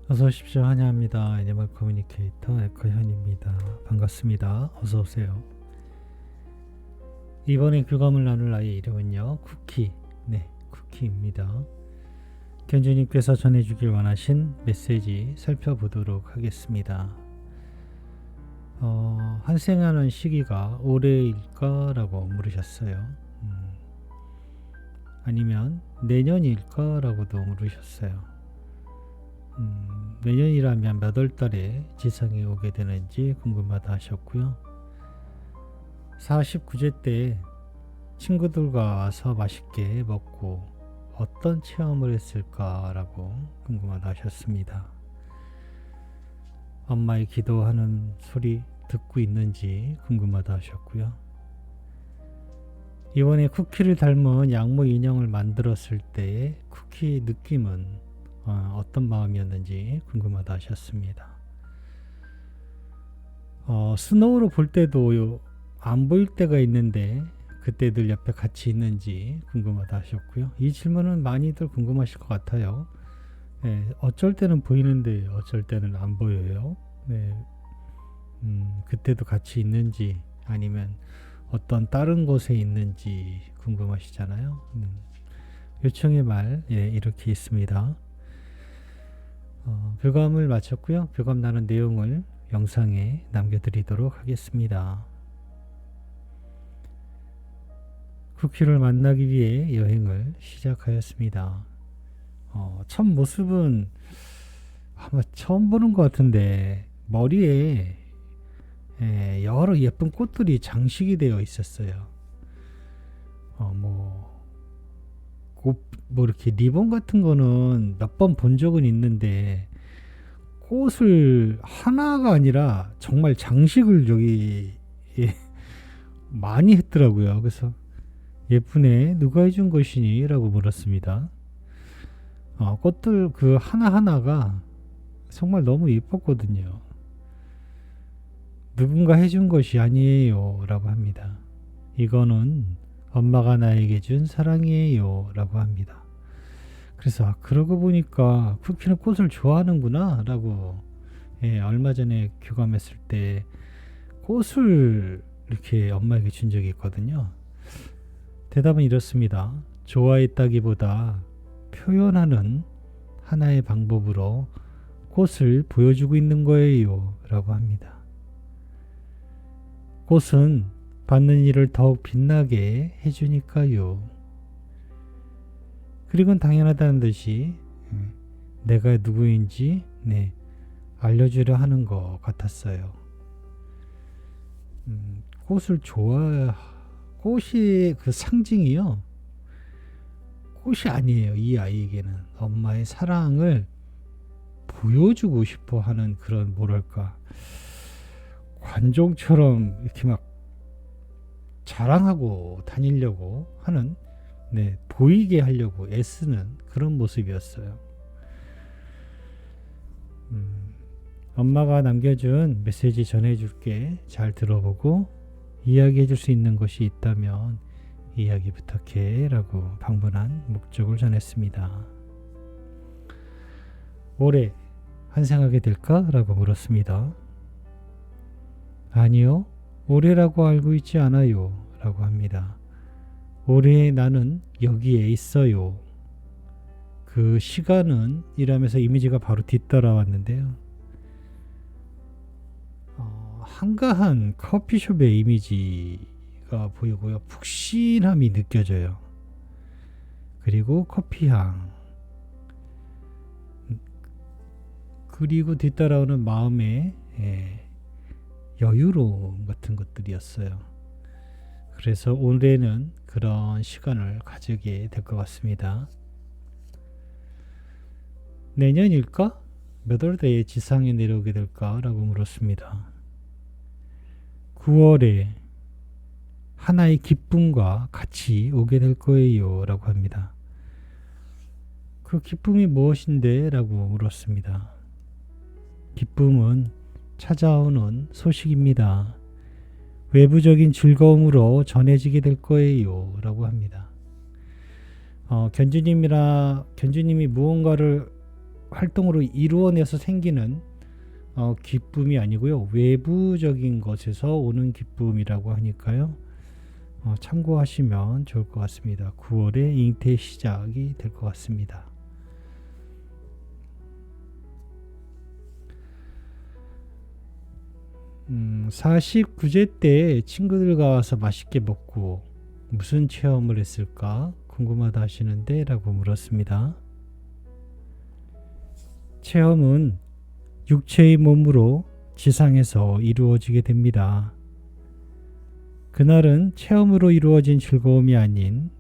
어서 오십시오. 환영합니다. 애니멀 커뮤니케이터 에커현입니다. 반갑습니다. 어서 오세요. 이번에 교감을 나눌 아이의 이름은요. 쿠키. 네, 쿠키입니다. 견주님께서 전해주길 원하신 메시지 살펴보도록 하겠습니다. 환생하는 시기가 올해일까라고 물으셨어요. 아니면 내년일까라고도 물으셨어요. 내년이라면 몇 월 달에 지상에 오게 되는지 궁금하다 하셨고요. 49제 때 친구들과 와서 맛있게 먹고 어떤 체험을 했을까라고 궁금하다 하셨습니다. 엄마의 기도하는 소리 듣고 있는지 궁금하다 하셨고요. 이번에 쿠키를 닮은 양모 인형을 만들었을 때의 쿠키 느낌은 어떤 마음이었는지 궁금하다 하셨습니다. 스노우로 볼 때도 안 보일 때가 있는데 그때들 옆에 같이 있는지 궁금하다 하셨고요. 이 질문은 많이들 궁금하실 것 같아요. 네, 어쩔 때는 보이는데 어쩔 때는 안 보여요. 네, 그때도 같이 있는지 아니면 어떤 다른 곳에 있는지 궁금하시잖아요. 요청의 말 이렇게 있습니다. 교감을 마쳤고요. 교감 나눈 내용을 영상에 남겨드리도록 하겠습니다. 쿠키를 만나기 위해 여행을 시작하였습니다. 첫 모습은 아마 처음 보는 것 같은데 머리에 여러 예쁜 꽃들이 장식이 되어 있었어요. 뭐 이렇게 리본 같은 거는 몇 번 본 적은 있는데 꽃을 하나가 아니라 정말 장식을 여기 많이 했더라고요. 그래서 예쁘네, 누가 해준 것이니? 라고 물었습니다. 꽃들 그 하나하나가 정말 너무 예뻤거든요. 누군가 해준 것이 아니에요 라고 합니다. 이거는 엄마가 나에게 준 사랑이에요 라고 합니다. 그래서 그러고 보니까 쿠키는 꽃을 좋아하는구나 라고 얼마 전에 교감했을 때 꽃을 이렇게 엄마에게 준 적이 있거든요. 대답은 이렇습니다. 좋아했다기보다 표현하는 하나의 방법으로 꽃을 보여주고 있는 거예요 라고 합니다. 꽃은 받는 일을 더욱 빛나게 해주니까요. 그리고 당연하다는 듯이 내가 누구인지 알려주려 하는 것 같았어요. 꽃이 그 상징이요. 꽃이 아니에요. 이 아이에게는 엄마의 사랑을 보여주고 싶어 하는 그런 뭐랄까 관종처럼 이렇게 막 자랑하고 다니려고 하는 보이게 하려고 애쓰는 그런 모습이었어요. 엄마가 남겨준 메시지 전해줄게. 잘 들어보고 이야기해줄 수 있는 것이 있다면 이야기 부탁해 라고 방문한 목적을 전했습니다. 올해 환생하게 될까? 라고 물었습니다. 아니요, 올해라고 알고 있지 않아요 라고 합니다. 올해 나는 여기에 있어요. 그 시간은 이라면서 이미지가 바로 뒤따라왔는데요. 한가한 커피숍의 이미지가 보이고요. 푹신함이 느껴져요. 그리고 커피향, 그리고 뒤따라오는 마음의 여유로움 같은 것들이었어요. 그래서 올해는 그런 시간을 가지게 될 것 같습니다. 내년일까? 몇 월 때에 지상에 내려오게 될까? 라고 물었습니다. 9월에 하나의 기쁨과 같이 오게 될 거예요 라고 합니다. 그 기쁨이 무엇인데? 라고 물었습니다. 기쁨은 찾아오는 소식입니다. 외부적인 즐거움으로 전해지게 될 거예요 라고 합니다. 견주님이 무언가를 활동으로 이루어내서 생기는 기쁨이 아니고요. 외부적인 것에서 오는 기쁨이라고 하니까요. 참고하시면 좋을 것 같습니다. 9월의 잉태 시작이 될 것 같습니다. 음, 49제 때 친구들과 와서 맛있게 먹고 무슨 체험을 했을까 궁금하다 하시는데 라고 물었습니다. 체험은 육체의 몸으로 지상에서 이루어지게 됩니다. 그날은 체험으로 이루어진 즐거움이 아닌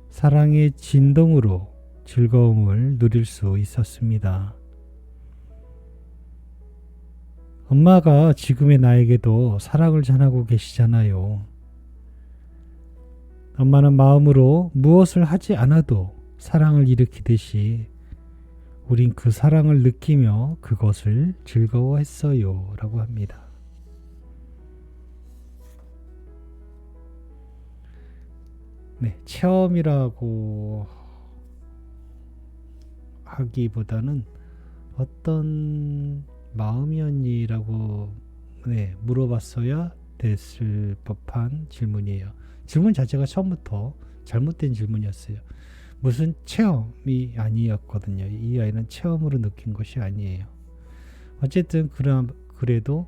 사랑의 진동으로 즐거움을 누릴 수 있었습니다. 엄마가 지금의 나에게도 사랑을 전하고 계시잖아요. 엄마는 마음으로 무엇을 하지 않아도 사랑을 일으키듯이 우린 그 사랑을 느끼며 그것을 즐거워했어요. 라고 합니다. 네, 체험이라고 하기보다는 어떤 마음이었니라고 물어봤어야 됐을 법한 질문이에요. 질문 자체가 처음부터 잘못된 질문이었어요. 무슨 체험이 아니었거든요. 이 아이는 체험으로 느낀 것이 아니에요. 어쨌든 그래도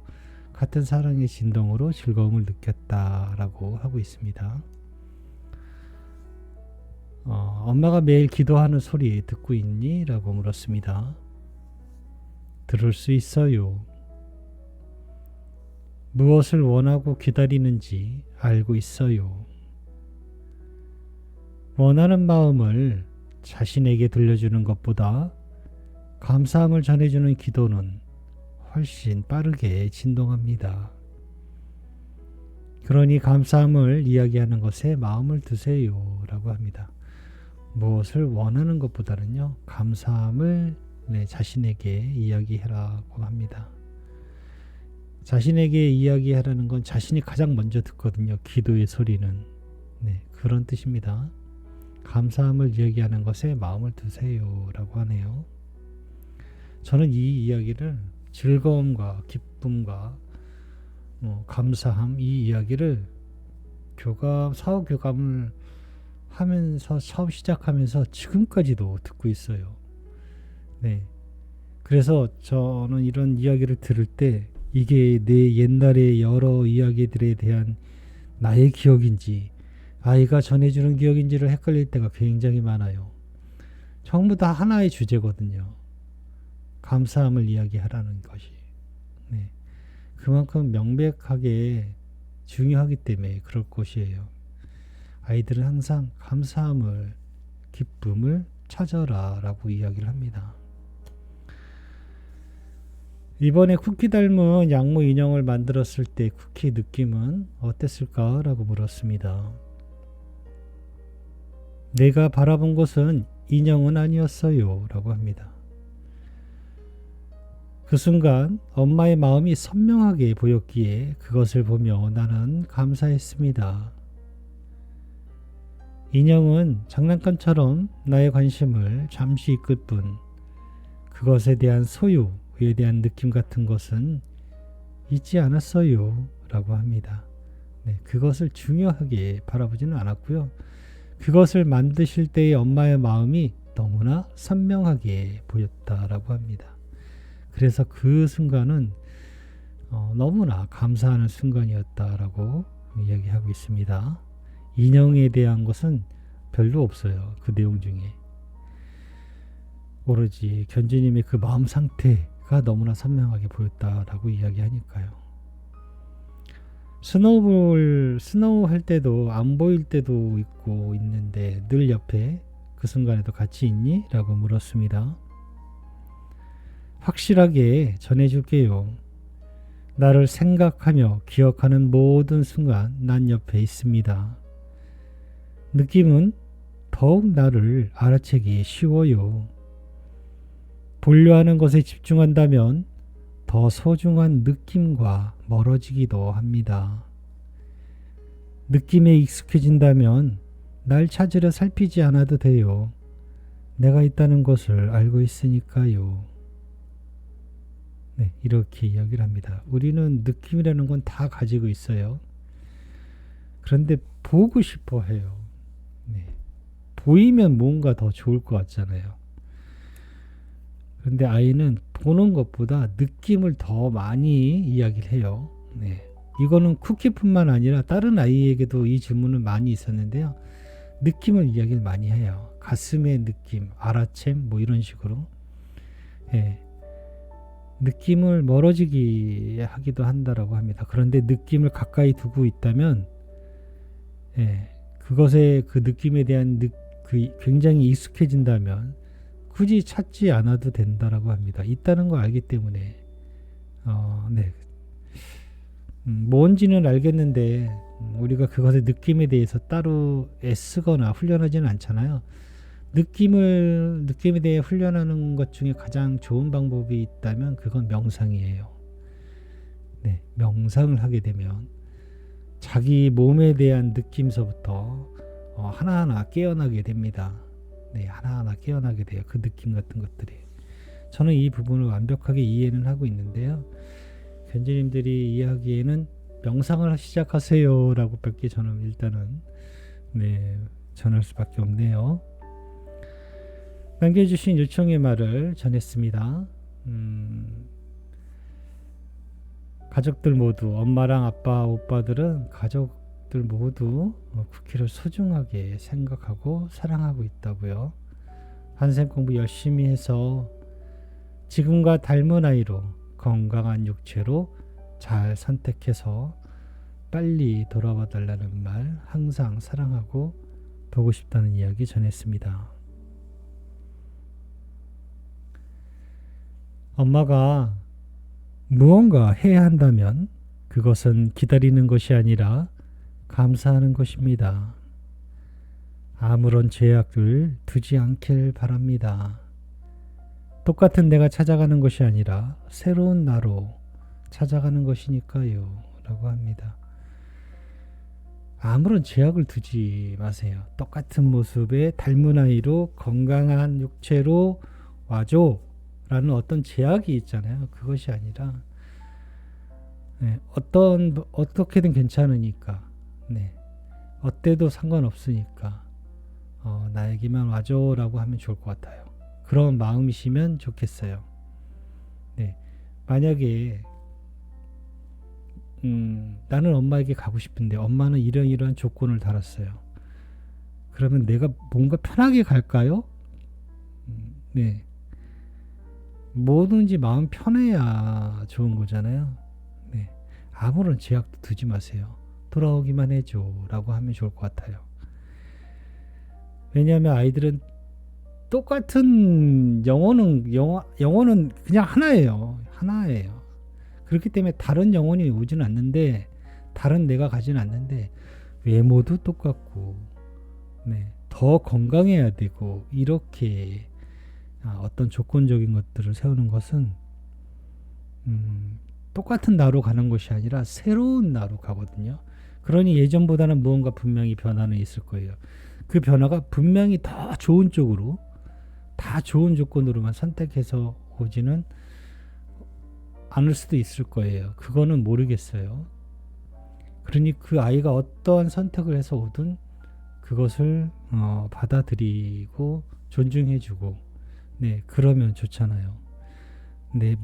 같은 사랑의 진동으로 즐거움을 느꼈다라고 하고 있습니다. 엄마가 매일 기도하는 소리 듣고 있니? 라고 물었습니다. 들을 수 있어요. 무엇을 원하고 기다리는지 알고 있어요. 원하는 마음을 자신에게 들려주는 것보다 감사함을 전해주는 기도는 훨씬 빠르게 진동합니다. 그러니 감사함을 이야기하는 것에 마음을 두세요. 라고 합니다. 무엇을 원하는 것보다는요, 감사함을 자신에게 이야기해라고 합니다. 자신에게 이야기하라는 건 자신이 가장 먼저 듣거든요. 기도의 소리는. 그런 뜻입니다. 감사함을 이야기하는 것에 마음을 두세요. 라고 하네요. 저는 이 이야기를 즐거움과 기쁨과 감사함, 이 이야기를 사후 교감을 하면서 처음 시작하면서 지금까지도 듣고 있어요. 그래서 저는 이런 이야기를 들을 때 이게 내 옛날의 여러 이야기들에 대한 나의 기억인지 아이가 전해주는 기억인지를 헷갈릴 때가 굉장히 많아요. 전부 다 하나의 주제거든요. 감사함을 이야기하라는 것이. 그만큼 명백하게 중요하기 때문에 그럴 것이에요. 아이들은 항상 감사함을, 기쁨을 찾아라 라고 이야기를 합니다. 이번에 쿠키 닮은 양모 인형을 만들었을 때 쿠키 느낌은 어땠을까? 라고 물었습니다. 내가 바라본 것은 인형은 아니었어요. 라고 합니다. 그 순간 엄마의 마음이 선명하게 보였기에 그것을 보며 나는 감사했습니다. 인형은 장난감처럼 나의 관심을 잠시 이끌 뿐 그것에 대한 소유에 대한 느낌 같은 것은 있지 않았어요. 라고 합니다. 그것을 중요하게 바라보지는 않았고요. 그것을 만드실 때의 엄마의 마음이 너무나 선명하게 보였다라고 합니다. 그래서 그 순간은 너무나 감사하는 순간이었다라고 이야기하고 있습니다. 인형에 대한 것은 별로 없어요. 그 내용 중에. 오로지 견주님의 그 마음 상태가 너무나 선명하게 보였다라고 이야기하니까요. 스노우 할 때도 안 보일 때도 있고 있는데 늘 옆에 그 순간에도 같이 있니? 라고 물었습니다. 확실하게 전해줄게요. 나를 생각하며 기억하는 모든 순간 난 옆에 있습니다. 느낌은 더욱 나를 알아채기 쉬워요. 보려 하는 것에 집중한다면 더 소중한 느낌과 멀어지기도 합니다. 느낌에 익숙해진다면 날 찾으려 살피지 않아도 돼요. 내가 있다는 것을 알고 있으니까요. 네, 이렇게 이야기를 합니다. 우리는 느낌이라는 건 다 가지고 있어요. 그런데 보고 싶어 해요. 네, 보이면 뭔가 더 좋을 것 같잖아요. 그런데 아이는 보는 것보다 느낌을 더 많이 이야기를 해요. 네. 이거는 쿠키뿐만 아니라 다른 아이에게도 이 질문은 많이 있었는데요. 느낌을 이야기를 많이 해요. 가슴의 느낌, 알아챔, 뭐 이런 식으로. 예. 느낌을 멀어지게 하기도 한다라고 합니다. 그런데 느낌을 가까이 두고 있다면, 예. 그것에 그 느낌에 대한 굉장히 익숙해진다면 굳이 찾지 않아도 된다라고 합니다. 있다는 걸 알기 때문에. 네. 뭔지는 알겠는데 우리가 그것의 느낌에 대해서 따로 애쓰거나 훈련하지는 않잖아요. 느낌에 대해 훈련하는 것 중에 가장 좋은 방법이 있다면 그건 명상이에요. 네, 명상을 하게 되면 자기 몸에 대한 느낌서부터 하나하나 깨어나게 됩니다. 네, 하나하나 깨어나게 돼요. 그 느낌 같은 것들이. 저는 이 부분을 완벽하게 이해는 하고 있는데요. 견지님들이 이야기에는 명상을 시작하세요 라고 밖에 저는 일단은 전할 수밖에 없네요. 남겨주신 요청의 말을 전했습니다. 가족들 모두, 엄마랑 아빠, 오빠들은 가족들 모두 쿠키를 소중하게 생각하고 사랑하고 있다고요. 한생 공부 열심히 해서 지금과 닮은 아이로 건강한 육체로 잘 선택해서 빨리 돌아와 달라는 말 항상 사랑하고 보고 싶다는 이야기 전했습니다. 엄마가 무언가 해야 한다면 그것은 기다리는 것이 아니라 감사하는 것입니다. 아무런 제약을 두지 않길 바랍니다. 똑같은 내가 찾아가는 것이 아니라 새로운 나로 찾아가는 것이니까요. 라고 합니다. 아무런 제약을 두지 마세요. 똑같은 모습의 닮은 아이로 건강한 육체로 와줘 라는 어떤 제약이 있잖아요. 그것이 아니라 어떻게든 괜찮으니까 어때도 상관없으니까 나에게만 와줘 라고 하면 좋을 것 같아요. 그런 마음이시면 좋겠어요. 네, 만약에 나는 엄마에게 가고 싶은데 엄마는 이러한 조건을 달았어요. 그러면 내가 뭔가 편하게 갈까요? 네, 뭐든지 마음 편해야 좋은 거잖아요. 네, 아무런 제약도 두지 마세요. 돌아오기만 해줘 라고 하면 좋을 것 같아요. 왜냐하면 아이들은 똑같은 영혼은 그냥 하나예요. 그렇기 때문에 다른 영혼이 오지는 않는데, 다른 내가 가지는 않는데, 외모도 똑같고, 더 건강해야 되고, 이렇게 어떤 조건적인 것들을 세우는 것은 똑같은 나로 가는 것이 아니라 새로운 나로 가거든요. 그러니 예전보다는 무언가 분명히 변화는 있을 거예요. 그 변화가 분명히 더 좋은 쪽으로, 다 좋은 조건으로만 선택해서 오지는 않을 수도 있을 거예요. 그거는 모르겠어요. 그러니 그 아이가 어떠한 선택을 해서 오든 그것을 받아들이고 존중해주고, 그러면 좋잖아요.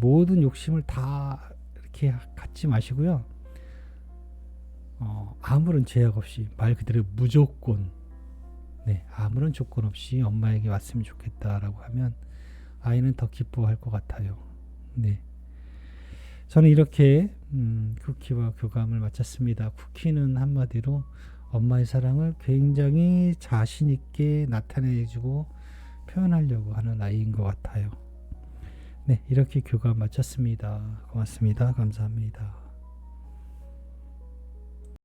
모든 욕심을 다 이렇게 갖지 마시고요. 아무런 제약 없이 말 그대로 무조건 아무런 조건 없이 엄마에게 왔으면 좋겠다라고 하면 아이는 더 기뻐할 것 같아요. 저는 이렇게 쿠키와 교감을 마쳤습니다. 쿠키는 한마디로 엄마의 사랑을 굉장히 자신 있게 나타내주고 표현하려고 하는 아이인 것 같아요. 이렇게 교감 마쳤습니다. 고맙습니다. 감사합니다.